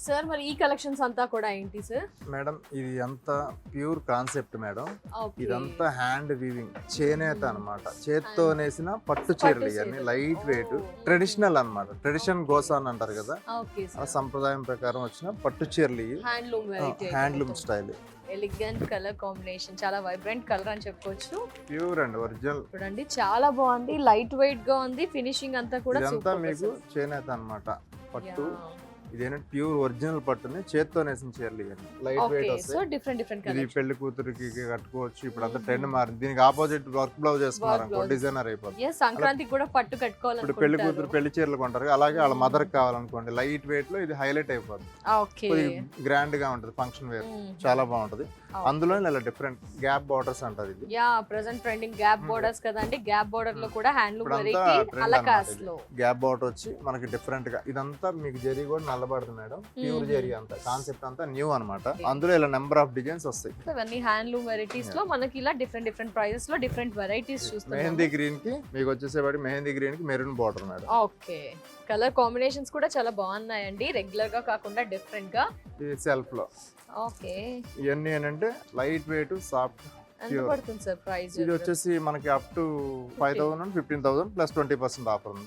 Sir మరి ఈ collections అంతా కూడా ఏంటి సార్? మేడం ఇది అంతా ప్యూర్ కాన్సెప్ట్ మేడం. ఓకే. ఇదంతా హ్యాండ్ వీవింగ్ చేనేత అన్నమాట. చేత్తో నేసిన పట్టు చీరలు ఇవన్నీ లైట్ వెయిట్ ట్రెడిషనల్ అన్నమాట. ట్రెడిషన్ గోసాన్ అంటారు కదా, ఓకే ఆ సార్. సంప్రదాయం ప్రకారం వచ్చిన పట్టు చీరలు ఇవి. Handloom variety. Handloom style, elegant colour combination, చాలా వైబ్రెంట్ కలర్ అని చెప్పుకోవచ్చు. Pure and original. చూడండి చాలా బాగుంది, లైట్ వెయిట్ గా ఉంది, ఫినిషింగ్ అంతా కూడా ఇదంతా సూపర్ మీకు చేనేత అన్నమాట. పట్టు ఇదేంటంటే ప్యూర్ ఒరిజినల్ పట్టుని చేత్తో నేసిన చీరలు ఇవన్నీ లైట్ వెయిట్ ఓకే. సో వస్తాయి. డిఫరెంట్ డిఫరెంట్ ఇది కలర్. పెళ్లి కూతురికి కట్టుకోవచ్చు. ఇప్పుడు అంతా ట్రెండ్ మారింది. దీనికి ఆపోజిట్ వర్క్ బ్లౌజ్ వేసుకున్నారు అనుకో, blouse. డిజైనర్ అయిపోతుంది. ఎస్, సంక్రాంతికి కూడా పట్టు ఇప్పుడు పెళ్లి కట్టుకోవాలనుకుంటారు. కూతురు పెళ్లి చీరలు కొంటారు, అలాగే వాళ్ళ మదర్ కావాలనుకోండి లైట్ వెయిట్ లో ఇది హైలైట్ అయిపోతుంది. ఓకే. గ్రాండ్ గా ఉంటది, ఫంక్షన్ వేర్ చాలా బాగుంటది. అందులో ఇలా డిఫరెంట్ గ్యాప్ బార్డర్స్ అంటారు ఇది. Yeah, present trending gap borders కదండి. గ్యాప్ బోర్డర్ లో కూడా హ్యాండ్లూమ్ ఇప్పుడంతా వెరైటీ trend అలకాస్ అన్నమాట లో. గ్యాప్ బార్డర్ వచ్చి మనకి డిఫరెంట్ గా ఇదంతా మీకు జరీ కూడా నల్లబడుతుంది మేడం. ప్యూర్ జరీ అంతా కాన్సెప్ట్ అంతా న్యూ అన్నమాట. అందులో ఇలా నెంబర్ ఆఫ్ డిజైన్స్ వస్తాయి. సో ఇవన్నీ హ్యాండ్లూమ్ వెరైటీస్ లో మనకి ఇలా డిఫరెంట్ డిఫరెంట్ ప్రైజెస్ లో డిఫరెంట్ వెరైటీస్ చూస్తున్నాం. మెహందీ గ్రీన్ కి మీకు వచ్చేసేవాడి మెహందీ గ్రీన్ కి maroon border madam. Okay. Colour combinations కూడా చాలా బాగున్నాయండి, రెగ్యులర్ గా కాకుండా డిఫరెంట్ గా. ఇది సెల్ఫ్ లో. ఓకే. ఇవన్నీ ఏంటంటే లైట్ వెయిట్ సాఫ్ట్. ఎంత పడుతుంది సార్ ప్రైస్? ఇది వచ్చేసి మనకి అప్ టు 5,000 నుండి 15,000 ప్లస్ 20% ఆఫర్ ఉంది.